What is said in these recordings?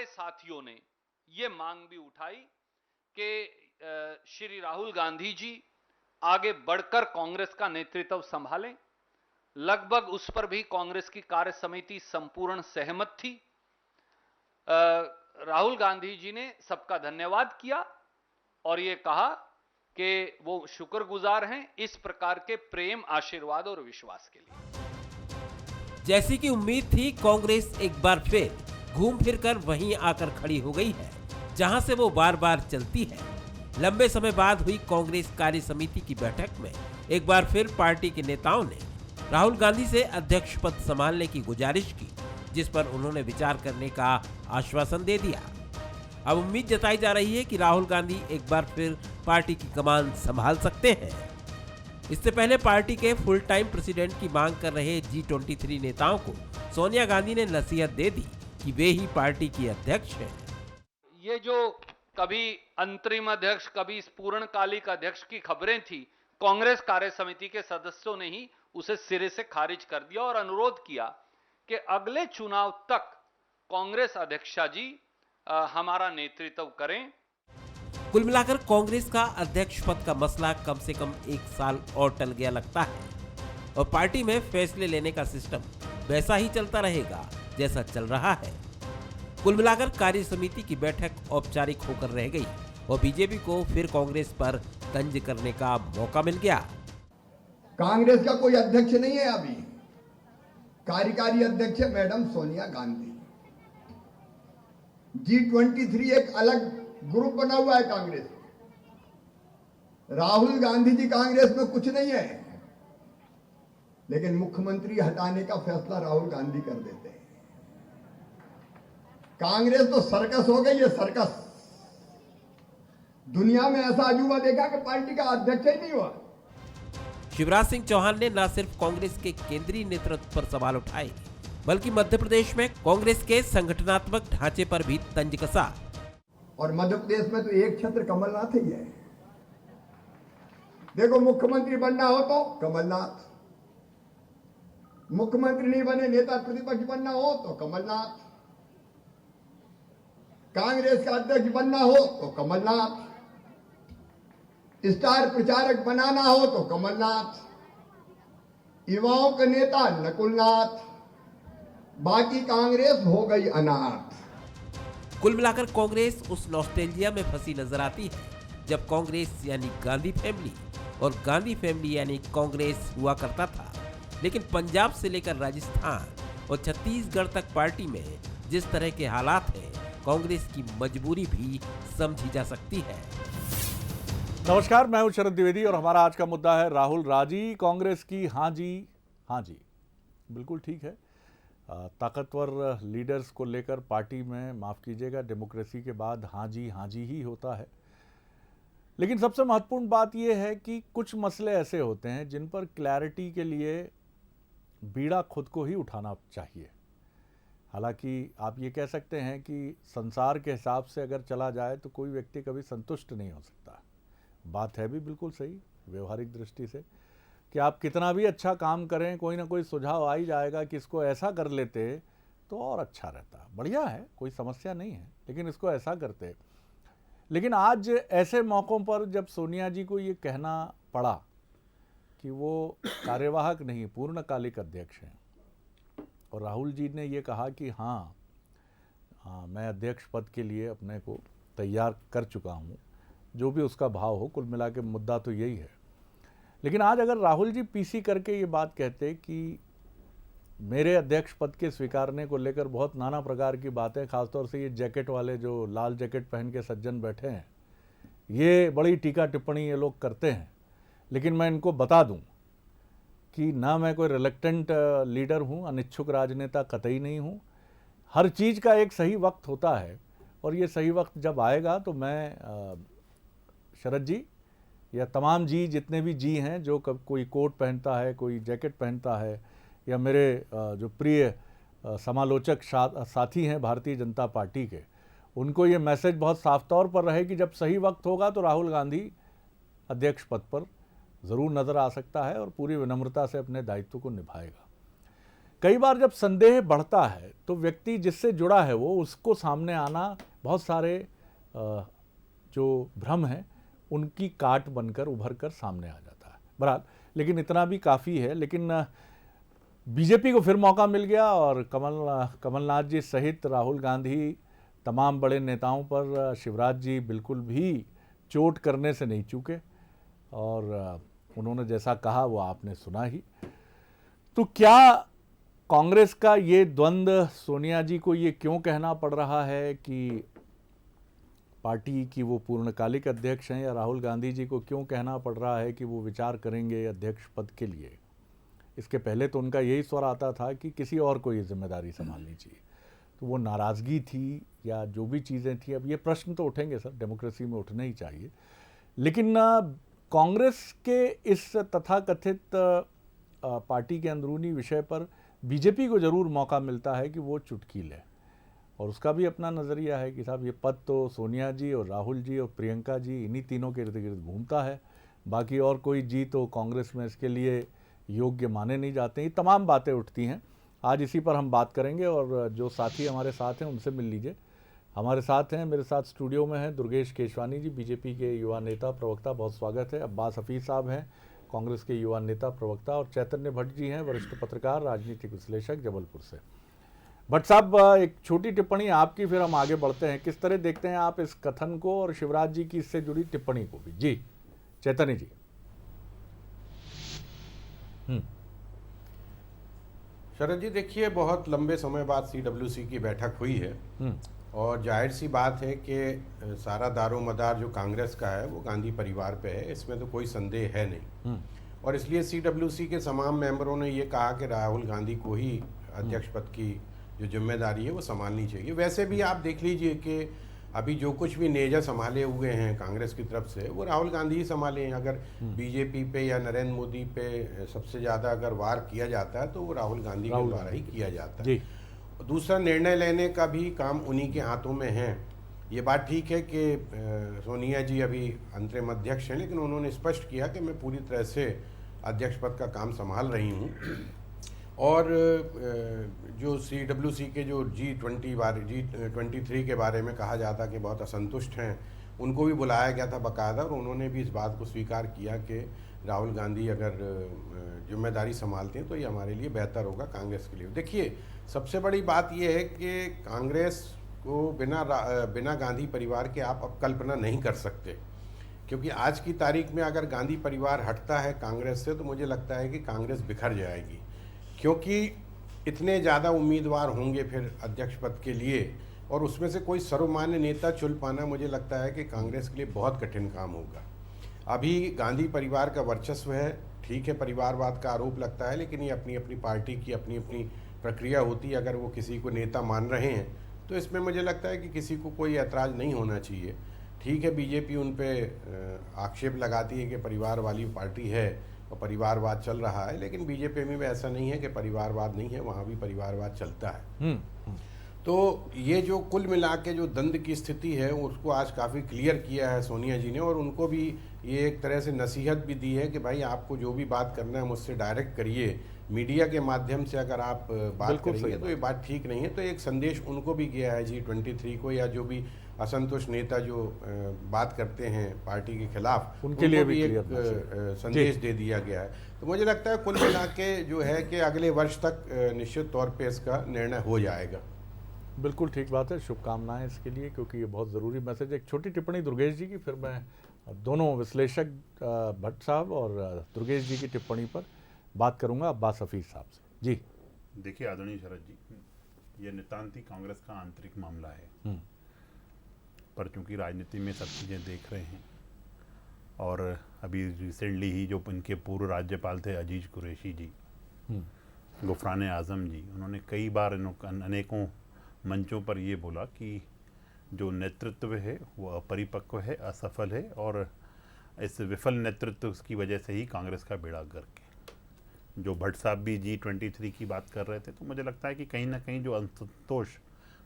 हमारे साथियों ने ये मांग भी उठाई कि श्री राहुल गांधी जी आगे बढ़कर कांग्रेस का नेतृत्व संभालें। लगभग उस पर भी कांग्रेस की कार्य समिति संपूर्ण सहमत थी। राहुल गांधी जी ने सबका धन्यवाद किया और ये कहा कि वो शुक्रगुजार हैं इस प्रकार के प्रेम, आशीर्वाद और विश्वास के लिए। जैसी कि उम्मीद थी, कांग्रेस एक बार फिर घूम फिर कर वहीं आकर खड़ी हो गई है जहां से वो बार बार चलती है। लंबे समय बाद हुई कांग्रेस कार्य समिति की बैठक में एक बार फिर पार्टी के नेताओं ने राहुल गांधी से अध्यक्ष पद संभालने की गुजारिश की, जिस पर उन्होंने विचार करने का आश्वासन दे दिया। अब उम्मीद जताई जा रही है कि राहुल गांधी एक बार फिर पार्टी की कमान संभाल सकते हैं। इससे पहले पार्टी के फुल टाइम प्रेसिडेंट की मांग कर रहे G23 नेताओं को सोनिया गांधी ने नसीहत दे दी कि वे ही पार्टी की अध्यक्ष हैं। ये जो कभी अंतरिम अध्यक्ष, कभी पूर्णकालिक अध्यक्ष की खबरें थी, कांग्रेस कार्य समिति के सदस्यों ने ही उसे सिरे से खारिज कर दिया और अनुरोध किया कि अगले चुनाव तक कांग्रेस अध्यक्षा जी हमारा नेतृत्व करें। कुल मिलाकर कांग्रेस का अध्यक्ष पद का मसला कम से कम 1 साल और टल गया लगता है और पार्टी में फैसले लेने का सिस्टम वैसा ही चलता रहेगा जैसा चल रहा है। कुल मिलाकर कार्य समिति की बैठक औपचारिक होकर रह गई और बीजेपी को फिर कांग्रेस पर तंज करने का मौका मिल गया। कांग्रेस का कोई अध्यक्ष नहीं है, अभी कार्यकारी अध्यक्ष है मैडम सोनिया गांधी। G23 एक अलग ग्रुप बना हुआ है कांग्रेस में। राहुल गांधी जी कांग्रेस में कुछ नहीं है, लेकिन मुख्यमंत्री हटाने का फैसला राहुल गांधी कर देते हैं। कांग्रेस तो सर्कस हो गई है, सर्कस। दुनिया में ऐसा अजूबा देखा कि पार्टी का अध्यक्ष ही नहीं हुआ। शिवराज सिंह चौहान ने न सिर्फ कांग्रेस के केंद्रीय नेतृत्व पर सवाल उठाए, बल्कि मध्य प्रदेश में कांग्रेस के संगठनात्मक ढांचे पर भी तंज कसा। और मध्य प्रदेश में तो एक छत्र कमलनाथ ही है। देखो, मुख्यमंत्री बनना हो तो कमलनाथ, मुख्यमंत्री नहीं बने, नेता प्रतिपक्ष बनना हो तो कमलनाथ, कांग्रेस का अध्यक्ष बनना हो तो कमलनाथ, स्टार प्रचारक बनाना हो तो कमलनाथ, युवाओं के नेता नकुलनाथ, बाकी कांग्रेस हो गई अनाथ। कुल मिलाकर कांग्रेस उस नॉस्टैल्जिया में फंसी नजर आती है जब कांग्रेस यानी गांधी फैमिली और गांधी फैमिली यानी कांग्रेस हुआ करता था। लेकिन पंजाब से लेकर राजस्थान और छत्तीसगढ़ तक पार्टी में जिस तरह के हालात हैं, कांग्रेस की मजबूरी भी समझी जा सकती है। नमस्कार, मैं हूं शरद द्विवेदी और हमारा आज का मुद्दा है राहुल राजी कांग्रेस की हाँ जी बिल्कुल ठीक है। ताकतवर लीडर्स को लेकर पार्टी में, माफ़ कीजिएगा, डेमोक्रेसी के बाद हाँ जी ही होता है। लेकिन सबसे महत्वपूर्ण बात यह है कि कुछ मसले ऐसे होते हैं जिन पर क्लैरिटी के लिए बीड़ा खुद को ही उठाना चाहिए। हालांकि आप ये कह सकते हैं कि संसार के हिसाब से अगर चला जाए तो कोई व्यक्ति कभी संतुष्ट नहीं हो सकता। बात है भी बिल्कुल सही व्यवहारिक दृष्टि से कि आप कितना भी अच्छा काम करें, कोई ना कोई सुझाव आ ही जाएगा कि इसको ऐसा कर लेते तो और अच्छा रहता। बढ़िया है, कोई समस्या नहीं है, लेकिन इसको ऐसा करते। लेकिन आज ऐसे मौक़ों पर जब सोनिया जी को ये कहना पड़ा कि वो कार्यवाहक नहीं पूर्णकालिक अध्यक्ष हैं और राहुल जी ने ये कहा कि हाँ मैं अध्यक्ष पद के लिए अपने को तैयार कर चुका हूँ, जो भी उसका भाव हो, कुल मिला के मुद्दा तो यही है। लेकिन आज अगर राहुल जी पीसी करके ये बात कहते कि मेरे अध्यक्ष पद के स्वीकारने को लेकर बहुत नाना प्रकार की बातें, खासतौर से ये जैकेट वाले जो लाल जैकेट पहन के सज्जन बैठे हैं, ये बड़ी टीका टिप्पणी ये लोग करते हैं। लेकिन मैं इनको बता दूं कि ना मैं कोई रिलक्टेंट लीडर हूं, अनिच्छुक राजनेता कतई नहीं हूं। हर चीज़ का एक सही वक्त होता है और ये सही वक्त जब आएगा तो मैं शरद जी या तमाम जी, जितने भी जी हैं, जो कोई कोट पहनता है, कोई जैकेट पहनता है, या मेरे जो प्रिय समालोचक साथी हैं भारतीय जनता पार्टी के, उनको ये मैसेज बहुत साफ तौर पर रहे कि जब सही वक्त होगा तो राहुल गांधी अध्यक्ष पद पर ज़रूर नज़र आ सकता है और पूरी विनम्रता से अपने दायित्व को निभाएगा। कई बार जब संदेह बढ़ता है तो व्यक्ति जिससे जुड़ा है वो उसको सामने आना, बहुत सारे जो भ्रम हैं उनकी काट बनकर उभर कर सामने आ जाता है। बहरहाल, लेकिन इतना भी काफ़ी है। लेकिन बीजेपी को फिर मौका मिल गया और कमलनाथ जी सहित राहुल गांधी, तमाम बड़े नेताओं पर शिवराज जी बिल्कुल भी चोट करने से नहीं चूके और उन्होंने जैसा कहा वो आपने सुना ही। तो क्या कांग्रेस का ये द्वंद्व, सोनिया जी को ये क्यों कहना पड़ रहा है कि पार्टी की वो पूर्णकालिक अध्यक्ष हैं, या राहुल गांधी जी को क्यों कहना पड़ रहा है कि वो विचार करेंगे अध्यक्ष पद के लिए? इसके पहले तो उनका यही स्वर आता था कि किसी और को ये जिम्मेदारी संभालनी चाहिए। तो वो नाराज़गी थी या जो भी चीज़ें थी, अब ये प्रश्न तो उठेंगे सर, डेमोक्रेसी में उठने ही चाहिए। लेकिन कांग्रेस के इस तथाकथित पार्टी के अंदरूनी विषय पर बीजेपी को ज़रूर मौका मिलता है कि वो चुटकी ले, और उसका भी अपना नज़रिया है कि साहब ये पद तो सोनिया जी और राहुल जी और प्रियंका जी, इन्हीं तीनों के इर्द गिर्द घूमता है, बाकी और कोई जी तो कांग्रेस में इसके लिए योग्य माने नहीं जाते। ये तमाम बातें उठती हैं। आज इसी पर हम बात करेंगे और जो साथी हमारे साथ हैं उनसे मिल लीजिए। हमारे साथ हैं, मेरे साथ स्टूडियो में हैं दुर्गेश केशवानी जी, बीजेपी के युवा नेता प्रवक्ता, बहुत स्वागत है। अब्बास हफीज़ साहब हैं, कांग्रेस के युवा नेता प्रवक्ता, और चैतन्य भट्ट जी हैं, वरिष्ठ पत्रकार, राजनीतिक विश्लेषक, जबलपुर से। भट्ट साहब, एक छोटी टिप्पणी आपकी, फिर हम आगे बढ़ते हैं। किस तरह देखते हैं आप इस कथन को और शिवराज जी की इससे जुड़ी टिप्पणी को भी? जी चैतन्य जी। शरद जी, देखिए, बहुत लंबे समय बाद CWC की बैठक हुई है और जाहिर सी बात है कि सारा दारोमदार जो कांग्रेस का है वो गांधी परिवार पे है, इसमें तो कोई संदेह है नहीं। और इसलिए CWC के तमाम मेंबरों ने ये कहा कि राहुल गांधी को ही अध्यक्ष पद की जो जिम्मेदारी है वो संभालनी चाहिए। वैसे भी आप देख लीजिए कि अभी जो कुछ भी नेजा संभाले हुए हैं कांग्रेस की तरफ से वो राहुल गांधी ही संभाले हैं। अगर बीजेपी पे या नरेंद्र मोदी पे सबसे ज़्यादा अगर वार किया जाता है तो वो राहुल गांधी के द्वारा ही किया जाता है। दूसरा, निर्णय लेने का भी काम उन्हीं के हाथों में है। ये बात ठीक है कि सोनिया जी अभी अंतरिम अध्यक्ष हैं, लेकिन उन्होंने स्पष्ट किया कि मैं पूरी तरह से अध्यक्ष पद का काम संभाल रही हूँ। और जो CWC के जो G23 के बारे में कहा जाता कि बहुत असंतुष्ट हैं, उनको भी बुलाया गया था बाकायदा, और उन्होंने भी इस बात को स्वीकार किया कि राहुल गांधी अगर जिम्मेदारी संभालते हैं तो ये हमारे लिए बेहतर होगा, कांग्रेस के लिए। देखिए, सबसे बड़ी बात यह है कि कांग्रेस को बिना गांधी परिवार के आप अब कल्पना नहीं कर सकते, क्योंकि आज की तारीख में अगर गांधी परिवार हटता है कांग्रेस से तो मुझे लगता है कि कांग्रेस बिखर जाएगी, क्योंकि इतने ज़्यादा उम्मीदवार होंगे फिर अध्यक्ष पद के लिए, और उसमें से कोई सर्वमान्य नेता चुन पाना मुझे लगता है कि कांग्रेस के लिए बहुत कठिन काम होगा। अभी गांधी परिवार का वर्चस्व है, ठीक है, परिवारवाद का आरोप लगता है, लेकिन ये अपनी अपनी पार्टी की अपनी अपनी प्रक्रिया होती है। अगर वो किसी को नेता मान रहे हैं तो इसमें मुझे लगता है कि किसी को कोई ऐतराज़ नहीं होना चाहिए। ठीक है, बीजेपी उन पर आक्षेप लगाती है कि परिवार वाली पार्टी है और परिवारवाद चल रहा है, लेकिन बीजेपी में ऐसा नहीं है कि परिवारवाद नहीं है, वहाँ भी परिवारवाद चलता है। तो ये जो कुल मिला के जो द्वंद्व की स्थिति है उसको आज काफ़ी क्लियर किया है सोनिया जी ने, और उनको भी ये एक तरह से नसीहत भी दी है कि भाई आपको जो भी बात करना है मुझसे डायरेक्ट करिए, मीडिया के माध्यम से अगर आप बात करेंगे तो ये बात ठीक नहीं है। तो एक संदेश उनको भी गया है G23 को, या जो भी असंतुष्ट नेता जो बात करते हैं पार्टी के खिलाफ, उनके लिए भी एक संदेश दे दिया गया है। तो मुझे लगता है कुल मिला के जो है कि अगले वर्ष तक निश्चित तौर पे इसका निर्णय हो जाएगा। बिल्कुल ठीक बात है, शुभकामनाएं इसके लिए, क्योंकि ये बहुत ज़रूरी मैसेज है। एक छोटी टिप्पणी दुर्गेश जी की, फिर मैं दोनों विश्लेषक भट्ट साहब और दुर्गेश जी की टिप्पणी पर बात करूंगा अब्बास हफीज़ साहब से। जी देखिए आदरणीय शरद जी, ये नितांत ही कांग्रेस का आंतरिक मामला है, पर चूंकि राजनीति में सब चीज़ें देख रहे हैं, और अभी रिसेंटली ही जो इनके पूर्व राज्यपाल थे अजीज कुरैशी जी, गुफरान आज़म जी, उन्होंने कई बार अनेकों मंचों पर ये बोला कि जो नेतृत्व है वो अपरिपक्व है, असफल है, और इस विफल नेतृत्व की वजह से ही कांग्रेस का बेड़ा गर्क है। जो भट्ट साहब भी G23 की बात कर रहे थे, तो मुझे लगता है कि कहीं ना कहीं जो असंतोष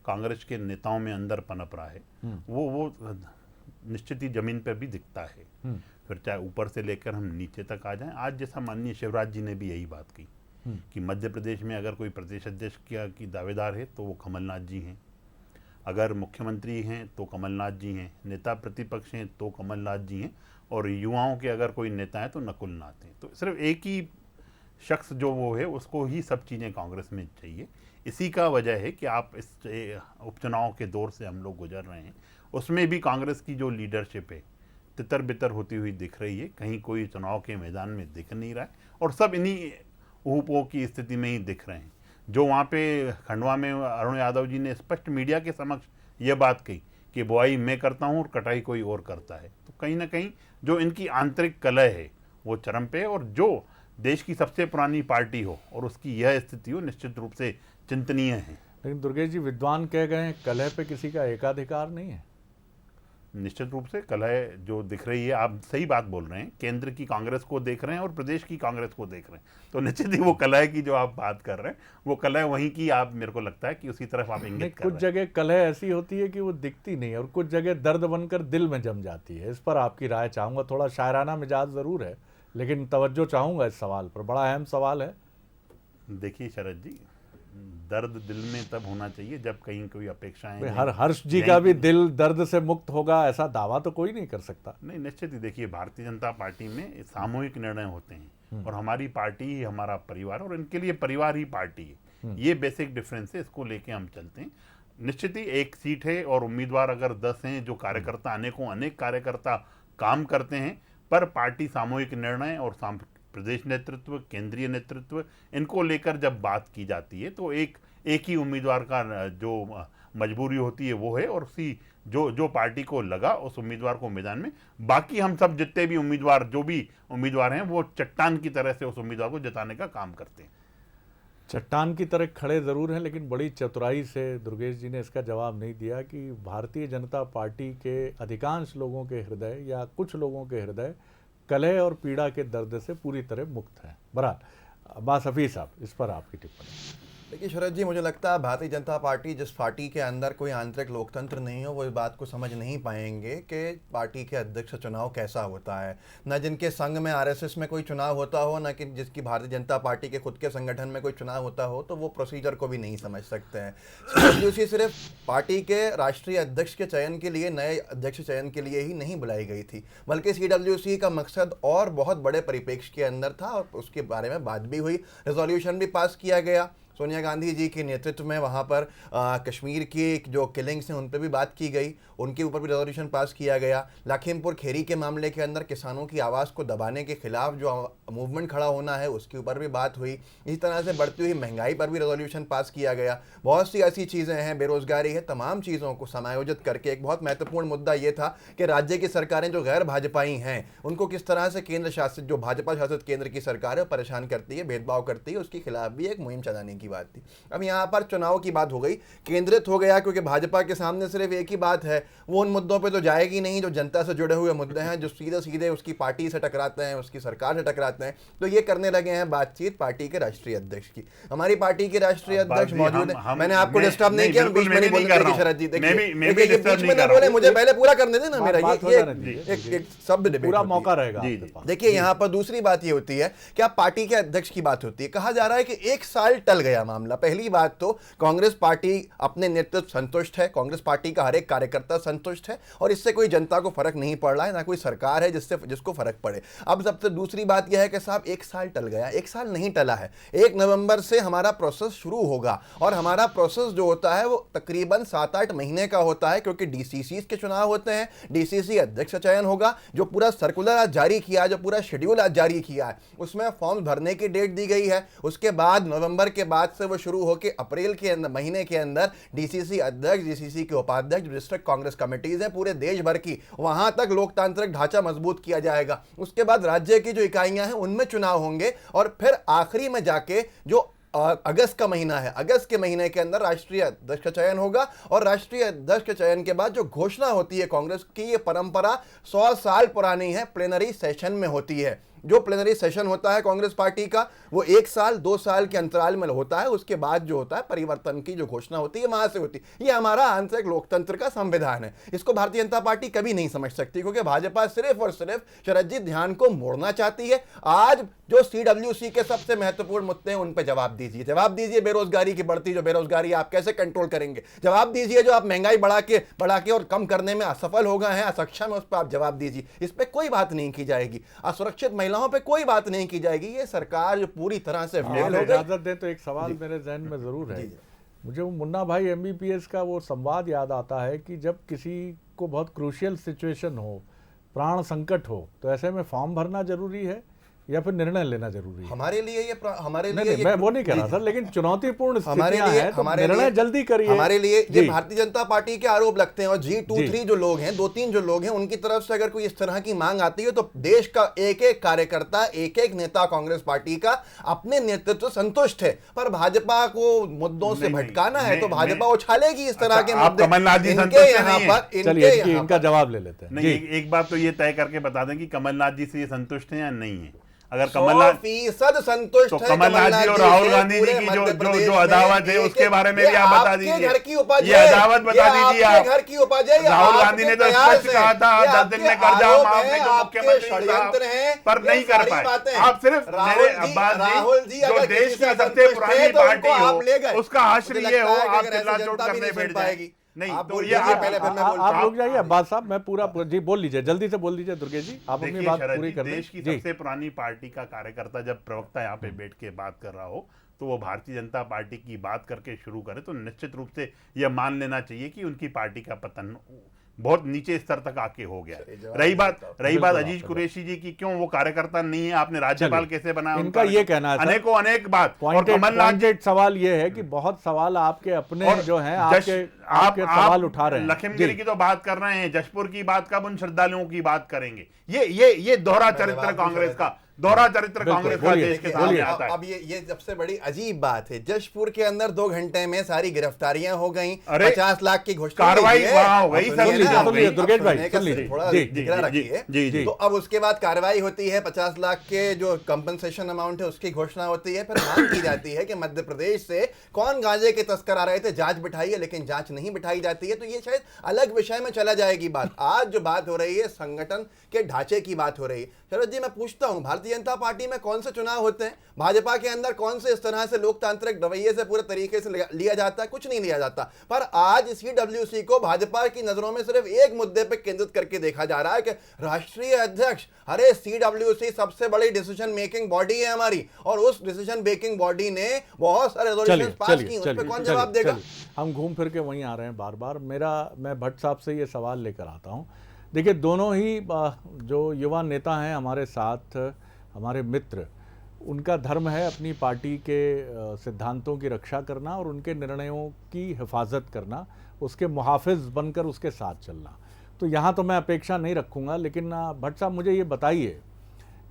कांग्रेस के नेताओं में अंदर पनप रहा है वो निश्चित ही जमीन पर भी दिखता है। फिर चाहे ऊपर से लेकर हम नीचे तक आ जाएं, आज जैसा माननीय शिवराज जी ने भी यही बात की कि मध्य प्रदेश में अगर कोई प्रदेश अध्यक्ष की दावेदार है तो वो कमलनाथ जी हैं, अगर मुख्यमंत्री हैं तो कमलनाथ जी हैं, नेता प्रतिपक्ष हैं तो कमलनाथ जी हैं, और युवाओं के अगर कोई नेता है तो नकुल नाथ हैं। तो सिर्फ एक ही शख्स जो वो है उसको ही सब चीज़ें कांग्रेस में चाहिए। इसी का वजह है कि आप इस उपचुनाव के दौर से हम लोग गुजर रहे हैं, उसमें भी कांग्रेस की जो लीडरशिप है तितर बितर होती हुई दिख रही है, कहीं कोई चुनाव के मैदान में दिख नहीं रहा है, और सब इन्हीं ऊपों की स्थिति में ही दिख रहे हैं। जो वहाँ पे खंडवा में अरुण यादव जी ने स्पष्ट मीडिया के समक्ष ये बात कही कि बुआई मैं करता हूँ और कटाई कोई और करता है, तो कहीं ना कहीं जो इनकी आंतरिक कलह है वो चरम पे है, और जो देश की सबसे पुरानी पार्टी हो और उसकी यह स्थिति हो, निश्चित रूप से चिंतनीय है। लेकिन दुर्गेश जी, विद्वान कह गए कलह पे किसी का एकाधिकार नहीं है। निश्चित रूप से कलह जो दिख रही है, आप सही बात बोल रहे हैं, केंद्र की कांग्रेस को देख रहे हैं और प्रदेश की कांग्रेस को देख रहे हैं, तो निश्चित ही वो कलह की जो आप बात कर रहे हैं वो कलह वहीं की, आप मेरे को लगता है कि उसी तरफ आप इंगित कर रहे हैं। कुछ जगह कलह ऐसी होती है कि वो दिखती नहीं, और कुछ जगह दर्द बनकर दिल में जम जाती है। इस पर आपकी राय चाहूंगा। थोड़ा शायराना मिजाज जरूर है, लेकिन तवज्जो चाहूंगा इस सवाल पर, बड़ा अहम सवाल है। देखिए शरद जी, दर्द दिल में तब होना चाहिए जब कहीं कोई अपेक्षाएं, हर्ष जी का भी दिल दर्द से मुक्त होगा ऐसा दावा तो कोई नहीं कर सकता। नहीं, निश्चित ही देखिए, भारतीय जनता पार्टी में सामूहिक निर्णय होते हैं, और हमारी पार्टी ही हमारा परिवार, और इनके लिए परिवार ही पार्टी है। ये बेसिक डिफरेंस है, इसको लेके हम चलते हैं। निश्चित ही एक सीट है और उम्मीदवार अगर 10 हैं, जो कार्यकर्ता अनेक कार्यकर्ता काम करते हैं, पर पार्टी सामूहिक निर्णय और प्रदेश नेतृत्व, केंद्रीय नेतृत्व, इनको लेकर जब बात की जाती है तो एक ही उम्मीदवार का जो मजबूरी होती है वो है, और उसी जो पार्टी को लगा उस उम्मीदवार को मैदान में, बाकी हम सब जितने भी उम्मीदवार हैं वो चट्टान की तरह से उस उम्मीदवार को जिताने का काम करते हैं। चट्टान की तरह खड़े जरूर हैं, लेकिन बड़ी चतुराई से दुर्गेश जी ने इसका जवाब नहीं दिया कि भारतीय जनता पार्टी के अधिकांश लोगों के हृदय या कुछ लोगों के हृदय कलह और पीड़ा के दर्द से पूरी तरह मुक्त है। बहरहाल अब्बास हफीज साहब, इस पर आपकी टिप्पणी। देखिए शरद जी, मुझे लगता है भारतीय जनता पार्टी, जिस पार्टी के अंदर कोई आंतरिक लोकतंत्र नहीं हो, वो इस बात को समझ नहीं पाएंगे कि पार्टी के अध्यक्ष चुनाव कैसा होता है। न जिनके संघ में आरएसएस में कोई चुनाव होता हो, न कि जिसकी भारतीय जनता पार्टी के खुद के संगठन में कोई चुनाव होता हो, तो वो प्रोसीजर को भी नहीं समझ सकते हैं। CWC सिर्फ पार्टी के राष्ट्रीय अध्यक्ष के चयन के लिए, नए अध्यक्ष चयन के लिए ही नहीं बुलाई गई थी, बल्कि CWC का मकसद और बहुत बड़े परिप्रेक्ष्य के अंदर था, और उसके बारे में बात भी हुई, रेजोल्यूशन भी पास किया गया। सोनिया गांधी जी के नेतृत्व में वहाँ पर कश्मीर की जो किलिंग्स हैं उन पर भी बात की गई, उनके ऊपर भी रेजोल्यूशन पास किया गया। लखीमपुर खेरी के मामले के अंदर किसानों की आवाज़ को दबाने के खिलाफ जो मूवमेंट खड़ा होना है उसके ऊपर भी बात हुई। इसी तरह से बढ़ती हुई महंगाई पर भी रेजोल्यूशन पास किया गया। बहुत सी ऐसी चीज़ें हैं, बेरोजगारी है, तमाम चीज़ों को समायोजित करके एक बहुत महत्वपूर्ण मुद्दा ये था कि राज्य की सरकारें जो गैर भाजपाई हैं उनको किस तरह से केंद्र शासित, जो भाजपा शासित केंद्र की सरकार है परेशान करती है, भेदभाव करती है, उसके खिलाफ भी एक मुहिम चलाने की बात थी। अब यहाँ पर चुनाव की बात हो गई, केंद्रित हो गया, क्योंकि भाजपा के सामने सिर्फ एक ही बात है, वो उन मुद्दों पे तो जाएगी नहीं जो जनता से जुड़े हुए मुद्दे हैं, जो सीधे सीधे उसकी पार्टी से टकराते हैं, उसकी सरकार से टकराते हैं। तो ये करने लगे हैं बातचीत पार्टी के राष्ट्रीय अध्यक्ष की। हमारी पार्टी के राष्ट्रीय अध्यक्ष मौजूद है। मैंने आपको डिस्टर्ब नहीं किया, बीच में नहीं बोलने की शरद जी। देखिए बीच में ना बोले, मुझे पहले पूरा करने देना मेरा ये एक शब्द डिबेट पूरा मौका रहेगा। देखिए यहाँ पर दूसरी बात ये होती है कि आप पार्टी के अध्यक्ष की बात होती है, कहा जा रहा है कि 1 साल टल गया मामला। पहली बात तो कांग्रेस पार्टी अपने नेतृत्व संतुष्ट है, कांग्रेस पार्टी का हर एक कार्यकर्ता संतुष्ट है, और इससे कोई जनता को फर्क नहीं पड़ रहा है, ना कोई सरकार है जिसको फर्क पड़े। अब सबसे दूसरी बात यह है कि साहब 1 साल टल गया, 1 साल नहीं टला है। 1 नवंबर से हमारा प्रोसेस शुरू होगा, और हमारा प्रोसेस जो होता है वो तकरीबन 7-8 महीने का होता है, क्योंकि डीसीसी के चुनाव होते हैं, डीसीसी अध्यक्ष चयन होगा। जो पूरा सर्कुलर आज जारी किया, जो पूरा शेड्यूल आज जारी किया है, उसमें फॉर्म भरने की डेट दी गई है। उसके बाद नवंबर के बाद से वो शुरू होकर अप्रैल के महीने के अंदर डीसीसी अध्यक्ष, डीसीसी के उपाध्यक्ष, डिस्ट्रिक्ट कांग्रेस कमेटीज हैं पूरे देश भर की, वहां तक लोकतांत्रिक ढांचा मजबूत किया जाएगा। उसके बाद राज्य की जो इकाइयां हैं उनमें चुनाव होंगे, और फिर आखिरी में जाके जो अगस्त का महीना है, अगस्त के महीने के अंदर राष्ट्रीय अध्यक्ष का चयन होगा। और राष्ट्रीय अध्यक्ष के चयन के बाद जो घोषणा होती है कांग्रेस की, ये परंपरा 100 साल पुरानी है, प्लेनरी सेशन में होती है। जो प्लेनरी सेशन होता है कांग्रेस पार्टी का, वो 1 साल 2 साल के अंतराल में होता है। उसके बाद जो होता है परिवर्तन की जो घोषणा होती है वहां से होती है। ये हमारा आंतरिक लोकतंत्र का संविधान है। इसको भारतीय जनता पार्टी कभी नहीं समझ सकती, क्योंकि भाजपा सिर्फ और सिर्फ शरद जी ध्यान को मोड़ना चाहती है। आज जो सीडब्ल्यूसी के सबसे महत्वपूर्ण मुद्दे हैं उन पे जवाब दीजिए। जवाब दीजिए बेरोजगारी की बढ़ती जो बेरोजगारी आप कैसे कंट्रोल करेंगे। जवाब दीजिए जो आप महंगाई बढ़ा के और कम करने में असफल हो गए हैं, असक्षम है, उस पर आप जवाब दीजिए। इस पे कोई बात नहीं की जाएगी। असुरक्षित महिलाओं पे कोई बात नहीं की जाएगी। ये सरकार जो पूरी तरह से फेल हो गई। इजाजत दें तो एक सवाल मेरे जहन में जरूर है। मुझे वो मुन्ना भाई MBPS का वो संवाद याद आता है कि जब किसी को बहुत क्रूशियल सिचुएशन हो, प्राण संकट हो, तो ऐसे में फॉर्म भरना जरूरी है या फिर निर्णय लेना जरूरी है? हमारे लिए ये मैं वो नहीं कह रहा सर, लेकिन चुनौतीपूर्ण स्थितियां हैं तो निर्णय जल्दी करिए। हमारे लिए ये भारतीय जनता पार्टी के आरोप लगते हैं और G23 जो लोग हैं, 2-3 जो लोग हैं, उनकी तरफ से अगर कोई इस तरह की मांग आती है तो देश का एक एक कार्यकर्ता, एक एक नेता कांग्रेस पार्टी का अपने नेतृत्व संतुष्ट है। पर भाजपा को मुद्दों से भटकाना है तो भाजपा उछालेगी इस तरह के मुद्दे। कमलनाथ जी इनके यहाँ पर इनका जवाब ले लेते हैं। नहीं, एक बात तो ये तय करके बता दें कि कमलनाथ जी से ये संतुष्ट हैं या नहीं है। अगर कमलनाथ 100% संतुष्ट तो कमलनाथ जी और राहुल गांधी जी की जो अदावत है उसके बारे में भी आप बता दीजिए। घर की उपज ये अदावत बता दीजिए आप। घर की उपज है। राहुल गांधी ने तो स्पष्ट कहा था 10 दिन में कर्जा माफ नहीं तो मुख्यमंत्री पर नहीं कर पाए। आप सिर्फ मेरे अब्बास जी जो देश की सबसे पुरानी पार्टी हो उसका हश्र ये हो, आप चिल्ला चोट करने बैठ जाएगी। नहीं तो ये आप रुक जाइए अब्बास साहब, मैं पूरा जी बोल लीजिए, जल्दी से बोल लीजिए दुर्गेश जी, आप अपनी बात पूरी कर देश की सबसे पुरानी पार्टी का कार्यकर्ता जब प्रवक्ता यहाँ पे बैठ के बात कर रहा हो तो वो भारतीय जनता पार्टी की बात करके शुरू करे तो निश्चित रूप से यह मान लेना चाहिए कि उनकी पार्टी का पतन बहुत नीचे स्तर तक आके हो गया। रही बात अजीज कुरैशी जी की, क्यों वो कार्यकर्ता नहीं है, आपने राज्यपाल कैसे बनाया, इनका ये कहना है अनेक बात। और कमलनाथ सवाल ये है कि बहुत सवाल आपके अपने जो हैं आपके सवाल उठा रहे हैं। लखीमगिरी की तो बात कर रहे हैं, जशपुर की बात कब उन श्रद्धालुओं की बात करेंगे? ये दोहरा चरित्र कांग्रेस का देश के सामने आता है। अब ये सबसे बड़ी अजीब बात है, जशपुर के अंदर 2 घंटे में सारी गिरफ्तारियां हो गई, 50 लाख की घोषणा कार्रवाई हो गई। दुर्गेश भाई थोड़ा जिक्र रखिए। तो अब उसके बाद कार्रवाई होती है, 50 लाख के जो कंपनसेशन अमाउंट है उसकी घोषणा होती है। फिर मांग की जाती है कि मध्य प्रदेश से कौन गांजे के तस्कर आ रहे थे, जांच बिठाइए, लेकिन जांच नहीं बिठाई जाती है। तो ये शायद अलग विषय में चला जाएगी बात। आज जो बात हो रही है संगठन के ढांचे की बात हो रही है। शरद जी, मैं पूछता हूं, भारतीय जनता पार्टी में कौन से चुनाव होते हैं? भाजपा के अंदर कौन से इस तरह से लोकतांत्रिक रवैये से पूरे तरीके से लिया जाता है? कुछ नहीं लिया जाता। पर आज सीडब्ल्यूसी को भाजपा की नजरों में सिर्फ एक मुद्दे पर केंद्रित करके देखा जा रहा है कि राष्ट्रीय अध्यक्ष, अरे सीडब्ल्यूसी सबसे बड़ी डिसीजन मेकिंग बॉडी है हमारी, और उस डिसीजन मेकिंग बॉडी ने बहुत सारे रेजोल्यूशन पास की, उस पर कौन जवाब देगा? हम घूम फिर के वहीं आ रहे हैं बार बार। मैं भट्ट साहब से ये सवाल लेकर आता हूँ। देखिए, दोनों ही जो युवा नेता हैं हमारे साथ, हमारे मित्र, उनका धर्म है अपनी पार्टी के सिद्धांतों की रक्षा करना और उनके निर्णयों की हिफाजत करना, उसके मुहाफिज बनकर उसके साथ चलना। तो यहाँ तो मैं अपेक्षा नहीं रखूँगा। लेकिन भट्ट साहब, मुझे ये बताइए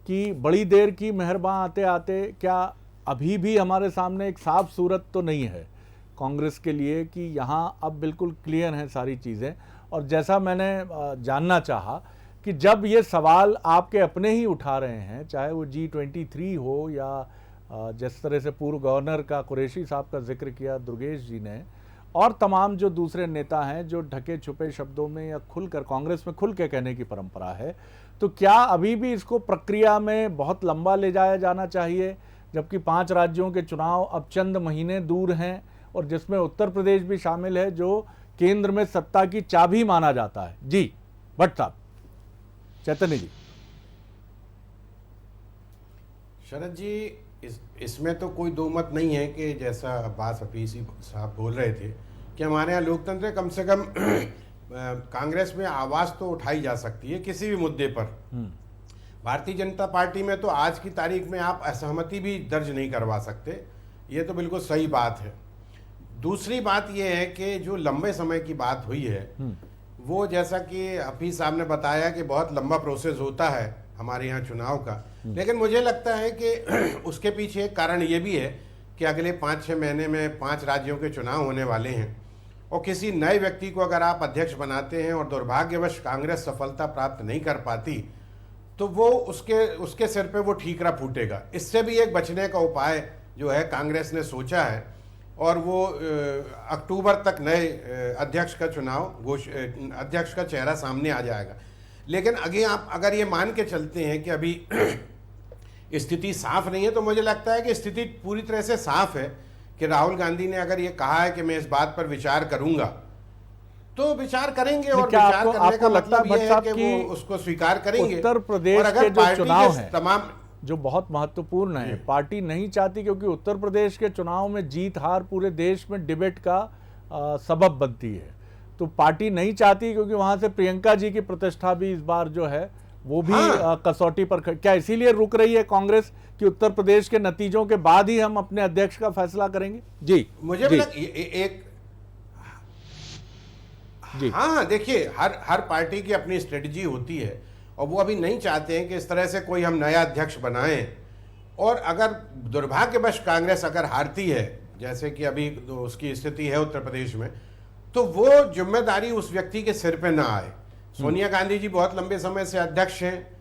कि बड़ी देर की मेहरबान आते आते क्या अभी भी हमारे सामने एक साफ सूरत तो नहीं है कांग्रेस के लिए कि यहाँ अब बिल्कुल क्लियर हैं सारी चीज़ें? और जैसा मैंने जानना चाहा कि जब ये सवाल आपके अपने ही उठा रहे हैं, चाहे वो G23 हो या जिस तरह से पूर्व गवर्नर का कुरैशी साहब का जिक्र किया दुर्गेश जी ने, और तमाम जो दूसरे नेता हैं जो ढके छुपे शब्दों में या खुलकर कांग्रेस में खुल के कहने की परंपरा है, तो क्या अभी भी इसको प्रक्रिया में बहुत लंबा ले जाया जाना चाहिए, जबकि 5 राज्यों के चुनाव अब चंद महीने दूर हैं और जिसमें उत्तर प्रदेश भी शामिल है जो केंद्र में सत्ता की चाबी माना जाता है? जी भट्ट साहब, चैतन्य जी। शरद जी, इसमें तो कोई दो मत नहीं है कि जैसा अब्बास हफीज़ साहब बोल रहे थे कि हमारे यहाँ लोकतंत्र कम से कम कांग्रेस में आवाज़ तो उठाई जा सकती है किसी भी मुद्दे पर। भारतीय जनता पार्टी में तो आज की तारीख में आप असहमति भी दर्ज नहीं करवा सकते, ये तो बिल्कुल सही बात है। दूसरी बात यह है कि जो लंबे समय की बात हुई है वो, जैसा कि हफीज़ साहब ने बताया कि बहुत लंबा प्रोसेस होता है हमारे यहाँ चुनाव का, लेकिन मुझे लगता है कि उसके पीछे एक कारण ये भी है कि अगले 5-6 महीने में 5 राज्यों के चुनाव होने वाले हैं और किसी नए व्यक्ति को अगर आप अध्यक्ष बनाते हैं और दुर्भाग्यवश कांग्रेस सफलता प्राप्त नहीं कर पाती तो वो उसके सिर पे वो ठीकरा फूटेगा। इससे भी एक बचने का उपाय जो है कांग्रेस ने सोचा है और वो अक्टूबर तक नए अध्यक्ष का चेहरा सामने आ जाएगा। लेकिन अगर ये मान के चलते हैं कि अभी स्थिति साफ नहीं है, तो मुझे लगता है कि स्थिति पूरी तरह से साफ है कि राहुल गांधी ने अगर ये कहा है कि मैं इस बात पर विचार करूंगा, तो विचार करेंगे, और क्या विचार करने का मतलब ये है कि कि वो उसको स्वीकार करेंगे। उत्तर प्रदेश और अगर के जो पार्टी चुनाव के हैं, तमाम जो बहुत महत्वपूर्ण है, पार्टी नहीं चाहती, क्योंकि उत्तर प्रदेश के चुनाव में जीत हार पूरे देश में डिबेट का सबब बनती है, तो पार्टी नहीं चाहती, क्योंकि वहां से प्रियंका जी की प्रतिष्ठा भी इस बार जो है वो भी कसौटी पर क्या इसीलिए रुक रही है कांग्रेस कि उत्तर प्रदेश के नतीजों के बाद ही हम अपने अध्यक्ष का फैसला करेंगे? जी, मुझे भी एक जी। हाँ, देखिए हर पार्टी की अपनी स्ट्रेटजी होती है, और वो अभी नहीं चाहते हैं कि इस तरह से कोई हम नया अध्यक्ष बनाएं। और अगर दुर्भाग्यवश कांग्रेस अगर हारती है, जैसे कि अभी उसकी स्थिति है उत्तर प्रदेश में, तो वो जिम्मेदारी उस व्यक्ति के सिर पे ना आए। सोनिया गांधी जी बहुत लंबे समय से अध्यक्ष हैं,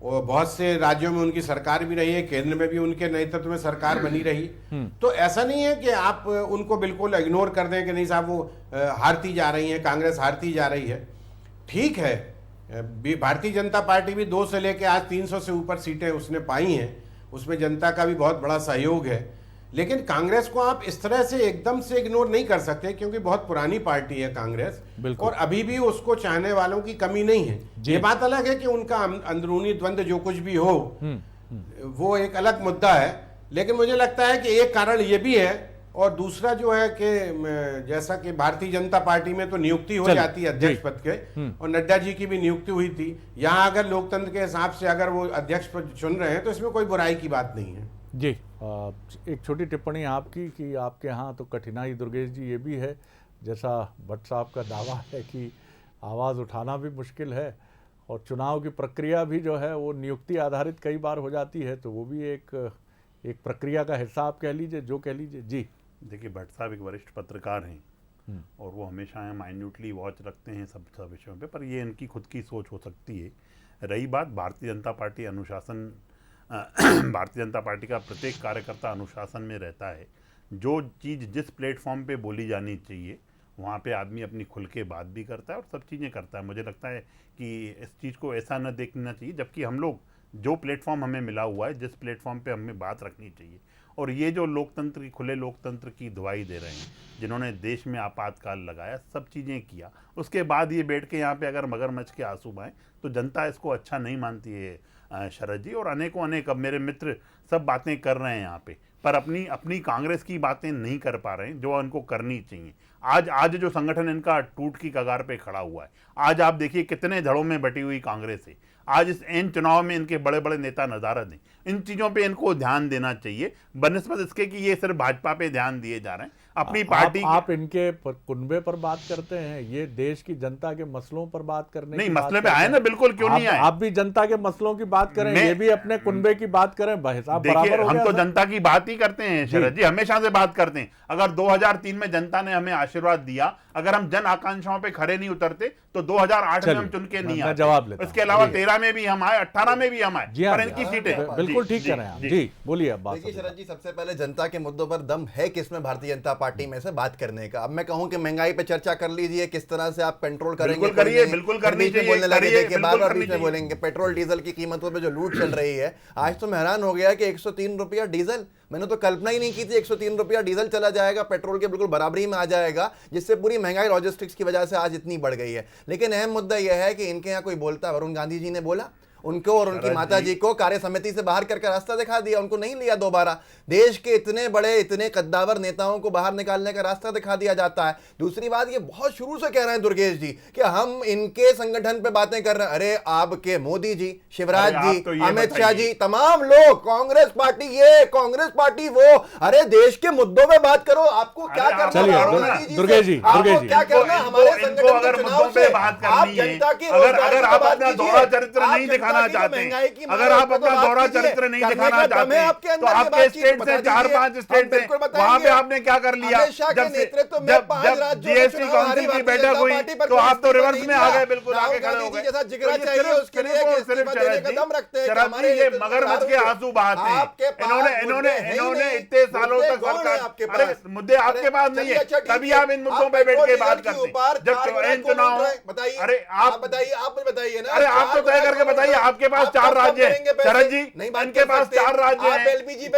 और बहुत से राज्यों में उनकी सरकार भी रही है, केंद्र में भी उनके नेतृत्व में सरकार बनी रही। तो ऐसा नहीं है कि आप उनको बिल्कुल इग्नोर कर दें कि नहीं साहब वो हारती जा रही है, कांग्रेस हारती जा रही है। ठीक है, भारतीय जनता पार्टी भी 2 से लेकर आज 300 से ऊपर सीटें उसने पाई हैं, उसमें जनता का भी बहुत बड़ा सहयोग है। लेकिन कांग्रेस को आप इस तरह से एकदम से इग्नोर नहीं कर सकते, क्योंकि बहुत पुरानी पार्टी है कांग्रेस, और अभी भी उसको चाहने वालों की कमी नहीं है। ये बात अलग है कि उनका अंदरूनी द्वंद्व जो कुछ भी हो वो एक अलग मुद्दा है। लेकिन मुझे लगता है कि एक कारण ये भी है, और दूसरा जो है कि जैसा कि भारतीय जनता पार्टी में तो नियुक्ति हो जाती है अध्यक्ष पद के, और नड्डा जी की भी नियुक्ति हुई थी। यहाँ अगर लोकतंत्र के हिसाब से अगर वो अध्यक्ष पद चुन रहे हैं तो इसमें कोई बुराई की बात नहीं है। जी, एक छोटी टिप्पणी आपकी कि आपके यहाँ तो कठिनाई दुर्गेश जी ये भी है, जैसा भट्ट साहब का दावा है कि आवाज़ उठाना भी मुश्किल है, और चुनाव की प्रक्रिया भी जो है वो नियुक्ति आधारित कई बार हो जाती है, तो वो भी एक प्रक्रिया का हिस्सा आप कह लीजिए, जो कह लीजिए। जी, देखिए, भट्ट साहब एक वरिष्ठ पत्रकार हैं और वो हमेशा माइन्यूटली वॉच रखते हैं सब विषयों पे, पर ये इनकी खुद की सोच हो सकती है। रही बात भारतीय जनता पार्टी अनुशासन, भारतीय जनता पार्टी का प्रत्येक कार्यकर्ता अनुशासन में रहता है। जो चीज़ जिस प्लेटफॉर्म पे बोली जानी चाहिए वहाँ पे आदमी अपनी खुल के बात भी करता है और सब चीज़ें करता है। मुझे लगता है कि इस चीज़ को ऐसा न देखना चाहिए, जबकि हम लोग जो प्लेटफॉर्म हमें मिला हुआ है, जिस प्लेटफॉर्म पे हमें बात रखनी चाहिए, और ये जो लोकतंत्र की, खुले लोकतंत्र की दुहाई दे रहे हैं, जिन्होंने देश में आपातकाल लगाया, सब चीज़ें किया, उसके बाद ये बैठ के यहाँ पे अगर मगरमच्छ के आंसू बहाएं तो जनता इसको अच्छा नहीं मानती है शरद जी। और अनेकों अनेक अब मेरे मित्र सब बातें कर रहे हैं यहाँ पे, पर अपनी कांग्रेस की बातें नहीं कर पा रहे हैं जो उनको करनी चाहिए। आज जो संगठन इनका टूट की कगार पे खड़ा हुआ है, आज आप देखिए कितने धड़ों में बटी हुई कांग्रेस है। आज इस इन चुनाव में इनके बड़े बड़े नेता नज़ारत हैं, इन चीज़ों पे इनको ध्यान देना चाहिए, बनिस्बत इसके कि ये सिर्फ भाजपा पे ध्यान दिए जा रहे हैं अपनी पार्टी। आप इनके कुनबे पर बात करते हैं, ये देश की जनता के मसलों पर बात करने नहीं, मसले पे आए ना, बिल्कुल, क्यों नहीं आए। आप भी जनता के मसलों की बात करें, ये भी अपने कुनबे की बात करें, देखिए हम तो जनता की बात ही करते हैं शरद जी, हमेशा से बात करते हैं। अगर 2003 में जनता ने हमें आशीर्वाद दिया, अगर हम जन आकांक्षाओं पे खड़े नहीं उतरते तो 2008 में हम चुन के नहीं आते। जवाब लेता इसके अलावा 13 में भी हम आए, 18 में भी हम आए, पर इनकी सीटें बिल्कुल ठीक कर रहे हैं। जी बोलिए। अब बात देखिए शरद जी, सबसे पहले जनता के मुद्दों पर दम है किसमें भारतीय जनता पार्टी में से बात करने का। अब मैं कहूं कि महंगाई पे चर्चा कर लीजिए, किस तरह से आप कंट्रोल करेंगे। बिल्कुल करिए, बिल्कुल करनी चाहिए, बोलने लगे कि बार-बार बीच में बोलेंगे पेट्रोल डीजल की कीमतों पे जो लूट चल रही है। आज तो मैं हैरान हो गया कि 103 रुपया डीजल, मैंने तो कल्पना ही नहीं की थी 103 रुपया डीजल चला जाएगा, पेट्रोल के बिल्कुल बराबरी में आ जाएगा, जिससे पूरी महंगाई लॉजिस्टिक्स की वजह से आज इतनी बढ़ गई है। लेकिन अहम मुद्दा यह है कि इनके यहाँ कोई बोलता, वरुण गांधी जी ने बोला, उनको और उनकी माता जी को कार्य समिति से बाहर करके रास्ता दिखा दिया, उनको नहीं लिया दोबारा। देश के इतने बड़े, इतने कद्दावर नेताओं को बाहर निकालने का रास्ता दिखा दिया जाता है। दूसरी बात, ये बहुत शुरू से कह रहे हैं दुर्गेश जी कि हम इनके संगठन पे बातें कर रहे हैं। अरे आपके मोदी जी, शिवराज जी, तो अमित शाह जी, तमाम लोग, कांग्रेस पार्टी ये, कांग्रेस पार्टी वो, अरे देश के मुद्दों में बात करो। आपको क्या करना है दुर्गेश जी, क्या करना हमारे संगठन के चुनाव से? आप जनता की अगर आप अपना दौरा चरित्र नहीं दिखाना चाहते हैं, अगर आप अपना दौरा चरित्र नहीं दिखाना चाहते हैं, तो आपके स्टेट से 4-5 स्टेट हैं, वहां पे आपने क्या कर लिया? जब जीएसटी काउंसिल की बैठक हुई तो आप तो रिवर्स में आ गए, बिल्कुल आगे खड़े हो गए। शरद जी, ये मगरमच्छ के आंसू बहाते हैं। इन्होंने इतने सालों तक सरकार, अरे मुद्दे आपके पास नहीं है, तभी आप इन मुद्दों पे बैठ के बात करते हैं। जब चुनाव, अरे आप बताइए ना, अरे आप तो तय करके बताइए, आपके पास 4 राज्य हैं शरद जी, इनके पास 4 राज्य हैं।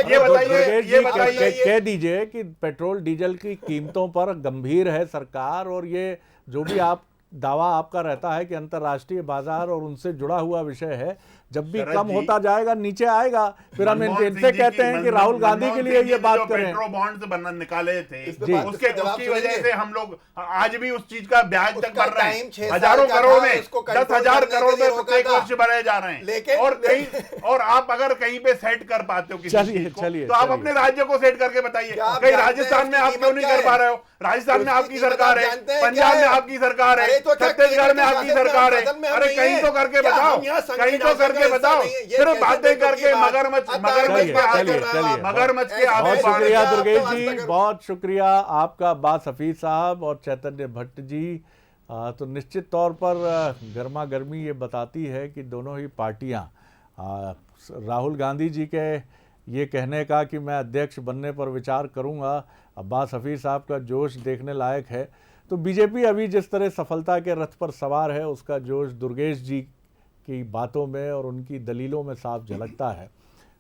ये बताइए कह दीजिए कि पेट्रोल डीजल की कीमतों पर गंभीर है सरकार, और ये जो भी आप दावा आपका रहता है कि अंतर्राष्ट्रीय बाजार और उनसे जुड़ा हुआ विषय है, जब भी कम होता जाएगा नीचे आएगा। फिर हम इनसे कहते हैं कि राहुल गांधी के लिए ये बात करें। पेट्रो बॉन्ड्स निकाले थे उसकी वजह से हम लोग आज भी उस चीज का ब्याज तक भर रहे हैं। हजारों करोड़ में 10,000 करोड़ में प्रत्येक वर्ष भरे जा रहे हैं। और कहीं और आप अगर कहीं पे सेट कर पाते हो किसी चीज को, तो आप अपने राज्य को सेट करके बताइए। कहीं राजस्थान में आप क्यों नहीं कर पा रहे हो? राजस्थान में आपकी सरकार है, पंजाब में आपकी सरकार है, छत्तीसगढ़ में आपकी सरकार है। अरे कहीं तो करके बताओ, कहीं तो करके बताओ। सिर्फ बातें करके मगरमच्छ के बहुत शुक्रिया दुर्गेश जी, बहुत शुक्रिया आपका बास हफीज साहब और चैतन्य भट्ट जी। तो निश्चित तौर पर गर्मा गर्मी ये बताती है कि दोनों ही पार्टियां, राहुल गांधी जी के ये कहने का कि मैं अध्यक्ष बनने पर विचार करूंगा, अब्बास हफीज साहब का जोश देखने लायक है। तो बीजेपी अभी जिस तरह सफलता के रथ पर सवार है, उसका जोश दुर्गेश जी की बातों में और उनकी दलीलों में साफ झलकता है।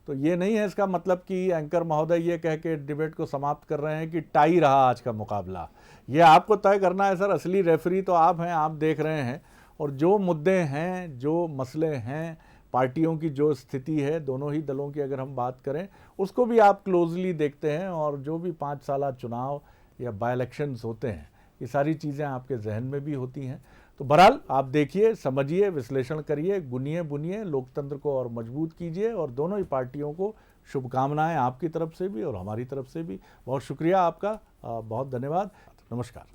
तो ये नहीं है इसका मतलब कि एंकर महोदय ये कह के डिबेट को समाप्त कर रहे हैं कि टाई रहा आज का मुकाबला। ये आपको तय करना है सर, असली रेफरी तो आप हैं, आप देख रहे हैं। और जो मुद्दे हैं, जो मसले हैं, पार्टियों की जो स्थिति है, दोनों ही दलों की अगर हम बात करें, उसको भी आप क्लोजली देखते हैं। और जो भी 5 साला चुनाव या बाई इलेक्शंस होते हैं, ये सारी चीज़ें आपके जहन में भी होती हैं। तो बहरहाल आप देखिए, समझिए, विश्लेषण करिए, गुनिए बुनिए, लोकतंत्र को और मजबूत कीजिए। और दोनों ही पार्टियों को शुभकामनाएं आपकी तरफ से भी और हमारी तरफ से भी। बहुत शुक्रिया आपका, बहुत धन्यवाद, नमस्कार।